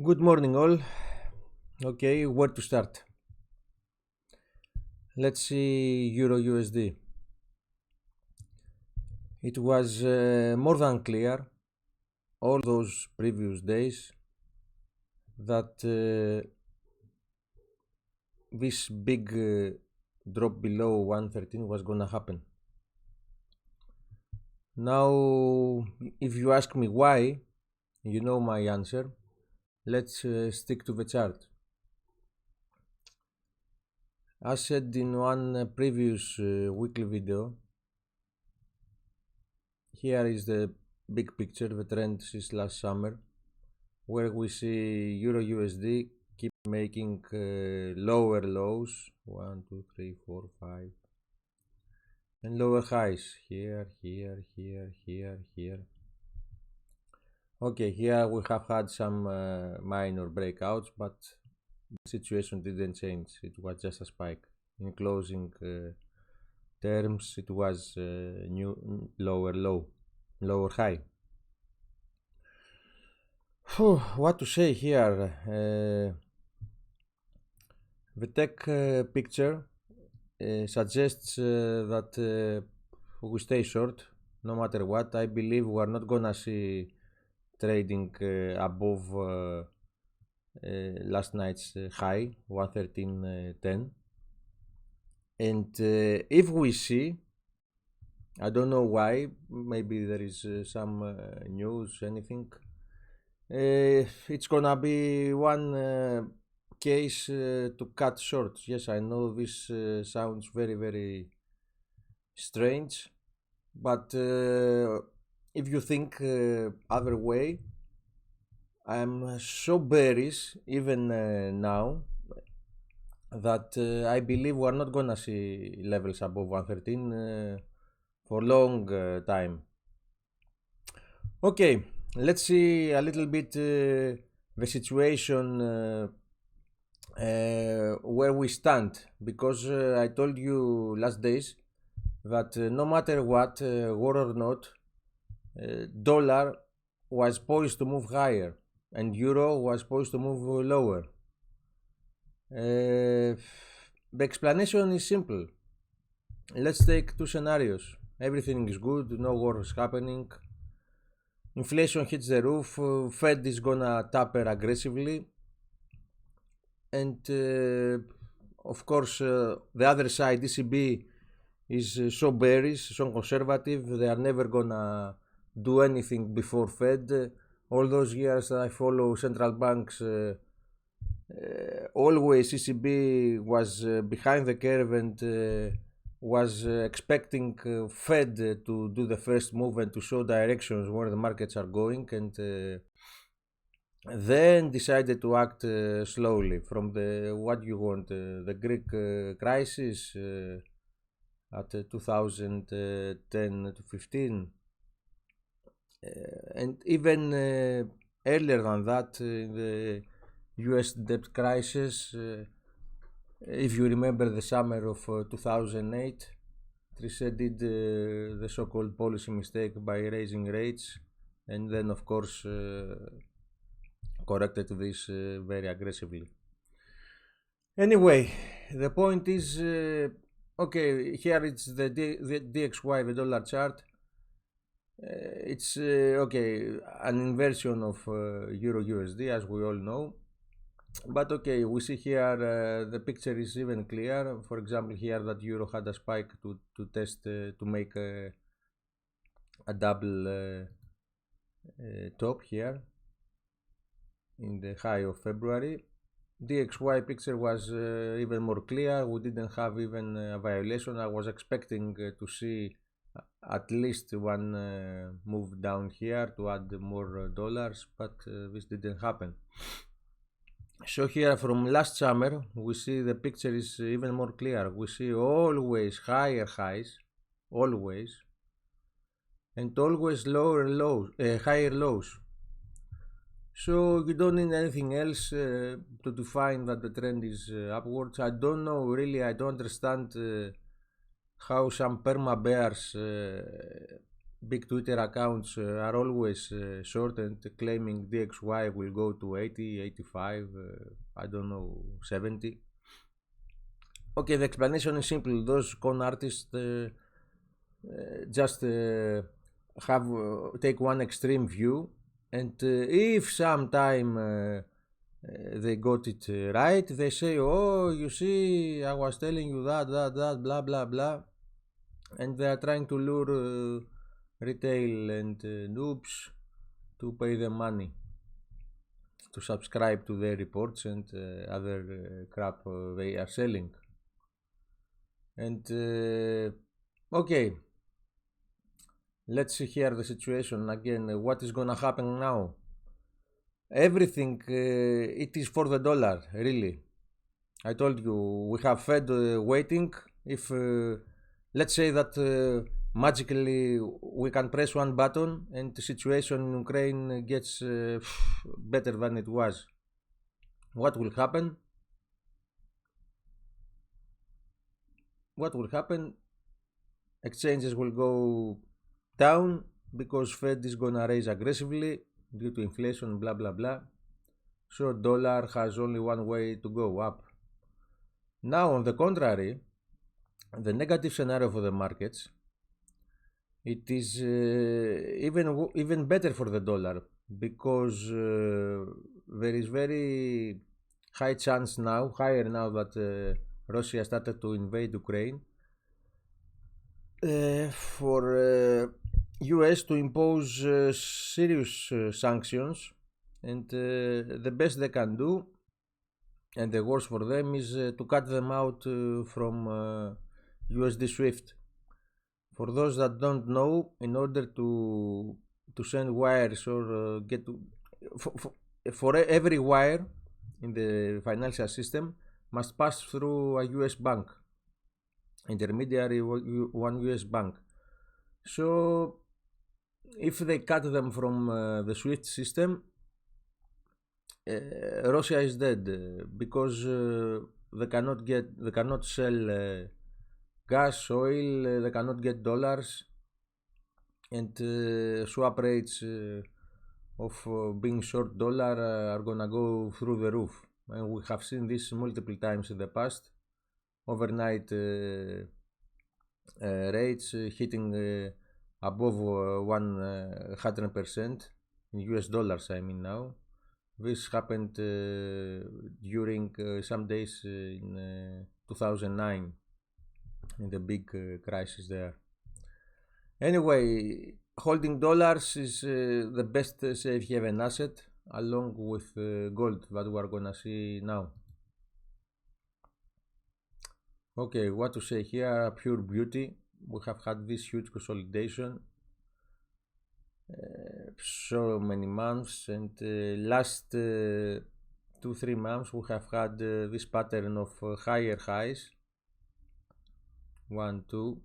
Good morning, all. Okay, where to start? Let's see Euro USD. It was more than clear all those previous days that this big drop below 113 was gonna happen. Now, if you ask me why, you know my answer. Let's stick to the chart. As said in one previous weekly video, here is the big picture, the trend since last summer, where we see Euro USD keep making lower lows, 1, 2, 3, 4, 5, and lower highs, here, here, here, here, here. Okay, here we have had some minor breakouts, but the situation didn't change. It was just a spike. In closing terms, it was new lower low, lower high. What to say here? The tech picture suggests that we stay short no matter what. I believe we are not gonna see trading above last night's high, 113.10. And if we see, I don't know why, maybe there is some news, anything. It's gonna be one case to cut short. Yes, I know this sounds very, very strange, but if you think other way, I'm so bearish even now that I believe we are not gonna see levels above 113 for long time. Okay, let's see a little bit the situation where we stand, because I told you last days that no matter what, war or not, dollar was poised to move higher and euro was poised to move lower. The explanation is simple. Let's take two scenarios. Everything is good, no war is happening, inflation hits the roof, Fed is gonna taper aggressively, and of course the other side, ECB, is so bearish, so conservative, they are never gonna do anything before Fed. All those years I follow central banks, always ECB was behind the curve and was expecting Fed to do the first move and to show directions where the markets are going, and then decided to act slowly from the, what you want, the Greek crisis at 2010 to 15, and even earlier than that, the US debt crisis. If you remember the summer of 2008, Trichet did the so-called policy mistake by raising rates, and then of course corrected this very aggressively. Anyway, the point is, okay, here it's the DXY, the dollar chart. It's okay, an inversion of Euro USD, as we all know. But okay, we see here the picture is even clear. For example, here that euro had a spike to test to make a double top here in the high of February. DXY picture was even more clear. We didn't have even a violation. I was expecting to see at least one move down here to add more dollars, but this didn't happen. So here from last summer, we see the picture is even more clear. We see always higher highs, always, and always lower lows, higher lows. So you don't need anything else to define that the trend is upwards. I don't know, really, I don't understand how some perma bears big Twitter accounts are always short and claiming DXY will go to 80, 85, I don't know, 70. Okay, the explanation is simple. Those con artists just take one extreme view, and if sometime they got it right, they say, oh, you see, I was telling you that, blah, blah, blah. And they are trying to lure retail and noobs to pay them money to subscribe to their reports and other crap they are selling. And okay, let's see here the situation again. What is gonna happen now? Everything it is for the dollar, really. I told you we have Fed waiting. If let's say that magically we can press one button and the situation in Ukraine gets better than it was, what will happen? What will happen? Exchanges will go down because Fed is gonna raise aggressively due to inflation, blah blah blah. So dollar has only one way to go, up. Now on the contrary, the negative scenario for the markets, it is even better for the dollar, because there is very high chance now, higher now that Russia started to invade Ukraine, for US to impose serious sanctions, and the best they can do, and the worst for them, is to cut them out from USD Swift. For those that don't know, in order to send wires or get to, for every wire in the financial system must pass through a US bank, intermediary, one US bank. So if they cut them from the SWIFT system, Russia is dead, because they cannot sell gas, oil, they cannot get dollars, and swap rates of being short dollar are gonna go through the roof. And we have seen this multiple times in the past. Overnight rates hitting above 100% in US dollars, I mean now. This happened during some days in 2009, in the big crisis there. Anyway, holding dollars is the best safe haven asset, along with gold that we are gonna see now. Okay, what to say here? Pure beauty. We have had this huge consolidation so many months, and last 2-3 months we have had this pattern of higher highs, 1, 2,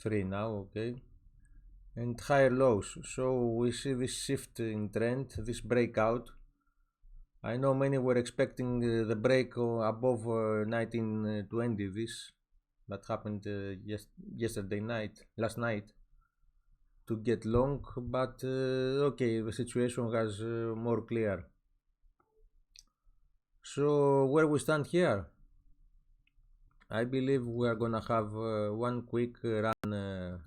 3 now, okay, and higher lows. So we see this shift in trend, this breakout. I know many were expecting the break above 1920, this that happened last night, to get long, but okay, the situation was more clear. So where we stand here, I believe we are gonna have one quick run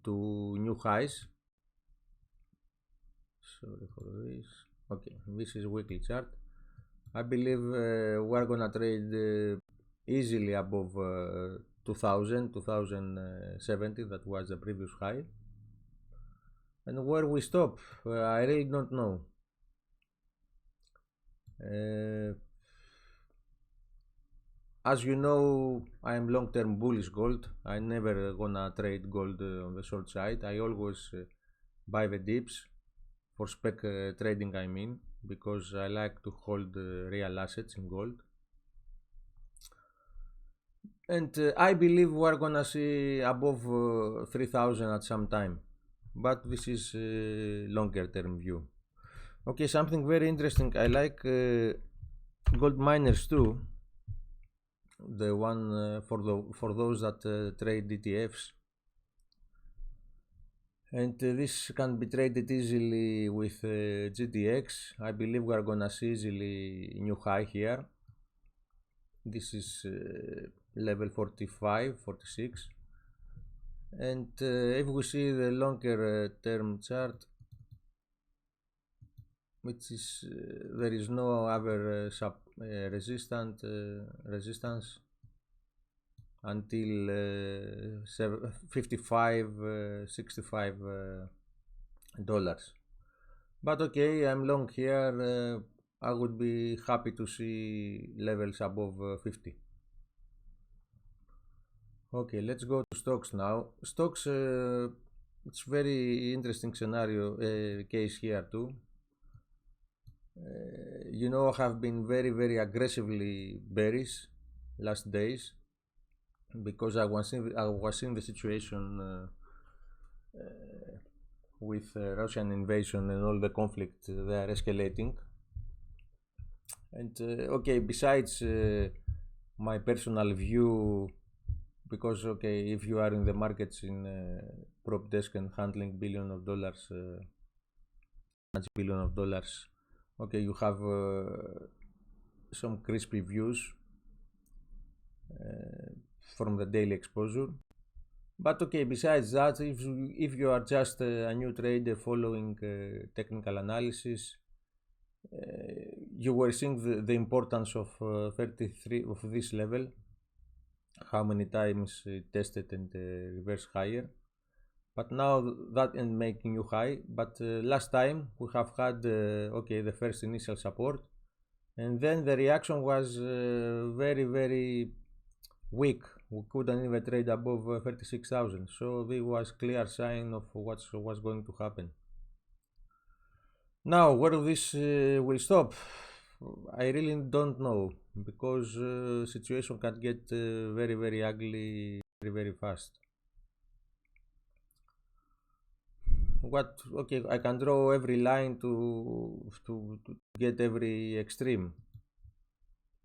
to new highs. Sorry for this. Okay, this is weekly chart. I believe we are gonna trade easily above 2070, that was the previous high. And where we stop, I really don't know. As you know, I am long-term bullish gold. I never gonna trade gold on the short side. I always buy the dips for spec trading, I mean, because I like to hold real assets in gold. And I believe we're gonna see above 3000 at some time, but this is longer term view. Okay, something very interesting. I like gold miners too. The one for those that trade ETFs. And this can be traded easily with GDX. I believe we are gonna see easily new high here. This is level 45, 46. And if we see the longer term chart, which is there is no other resistance until 55, $65. But okay, I'm long here. I would be happy to see levels above 50. Okay, let's go to stocks now. Stocks, it's very interesting scenario case here too. You know, I have been very aggressively bearish last days because I was in the situation with Russian invasion and all the conflict they are escalating. And okay, besides my personal view, because okay, if you are in the markets in prop desk and handling billion of dollars, okay, you have some crispy views from the daily exposure. But okay, besides that, if you are just a new trader following technical analysis, you were seeing the importance of 33 of this level, how many times it tested and reversed higher. But now that and making new high. But last time we have had okay, the first initial support, and then the reaction was very weak. We couldn't even trade above 36,000. So there was clear sign of what's going to happen. Now, where this will stop, I really don't know, because situation can get very ugly very fast. What? Okay, I can draw every line to get every extreme,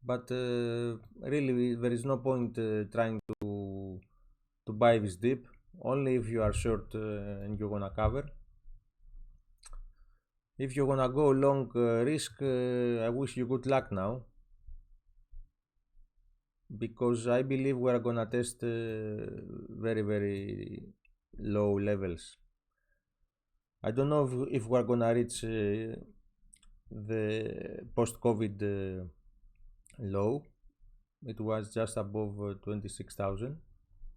but really there is no point trying to buy this dip. Only if you are short and you're gonna cover. If you're gonna go long risk, I wish you good luck now, because I believe we are gonna test very low levels. I don't know if we're gonna reach the post-COVID low. It was just above 26,000,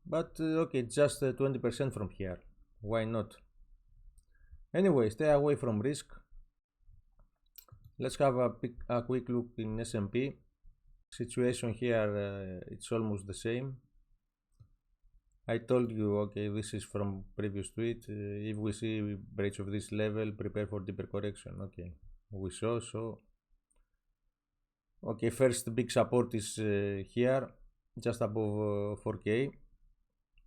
but okay, just 20% from here. Why not? Anyway, stay away from risk. Let's have a quick look in S&P. Situation here, it's almost the same. I told you, okay, this is from previous tweet. If we see breach of this level, prepare for deeper correction. Okay, we saw. So okay, first big support is here, just above 4K,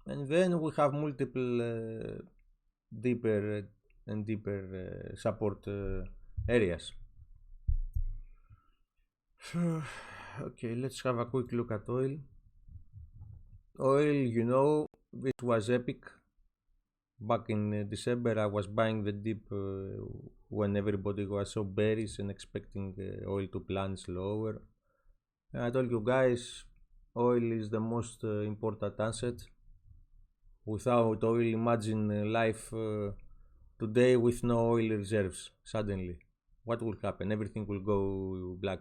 and then we have multiple deeper and deeper support areas. Okay, let's have a quick look at oil. Oil, you know, this was epic. Back in December, I was buying the dip when everybody was so bearish and expecting oil to plunge lower. And I told you guys, oil is the most important asset. Without oil, imagine life today with no oil reserves. Suddenly, what will happen? Everything will go black.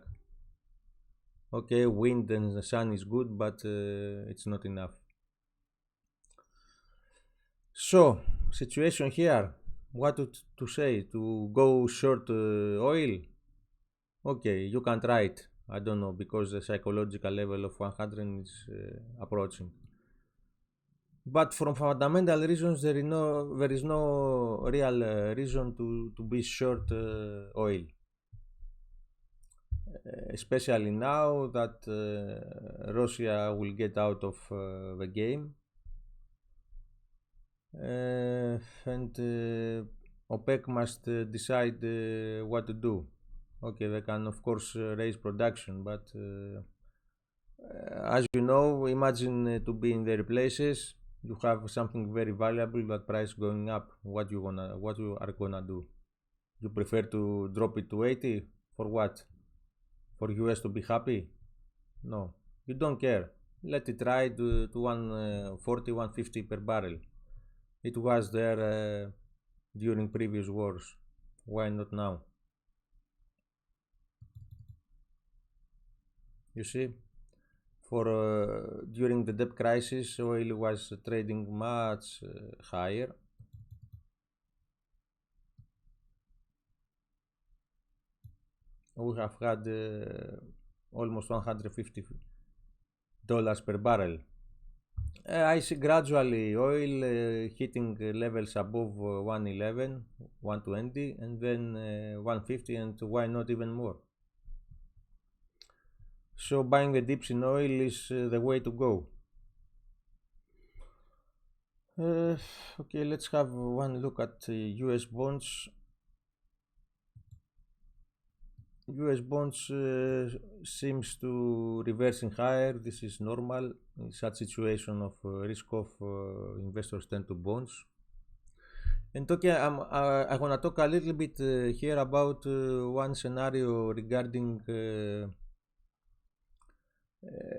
Okay, wind and the sun is good, but it's not enough. So, situation here, what to say? To go short oil? Okay, you can try it. I don't know, because the psychological level of 100 is approaching. But from fundamental reasons, there is no real reason to be short oil. Especially now that Russia will get out of the game, and OPEC must decide what to do. Okay, they can of course raise production, but as you know, imagine to be in their places. you have something very valuable, that price going up. What you are gonna do? You prefer to drop it to 80 for what? For US to be happy? No, you don't care. Let it ride to 140, 150 per barrel. It was there during previous wars. Why not now? You see, for during the debt crisis, oil was trading much higher. We have had almost $150 per barrel. I see gradually oil hitting levels above 111, 120, and then 150, and why not even more? So buying the dips in oil is the way to go. Okay, let's have one look at US bonds. US bonds seems to reversing higher. This is normal in such situation of risk off. Investors tend to bonds. And okay, I want to talk a little bit here about one scenario regarding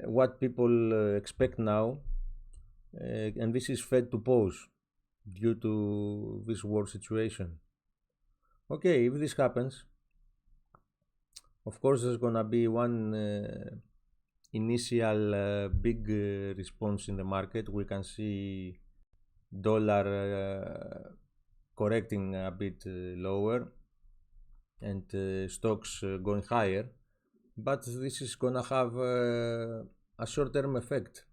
what people expect now, and this is Fed to pause due to this war situation. Okay, if this happens, of course there's gonna be one initial big response in the market. We can see dollar correcting a bit lower, and stocks going higher, but this is gonna have a short-term effect.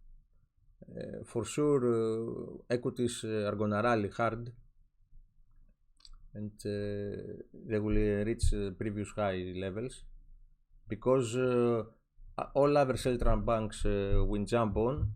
For sure, equities are gonna rally hard, and they will reach previous high levels, because all other central banks will jump on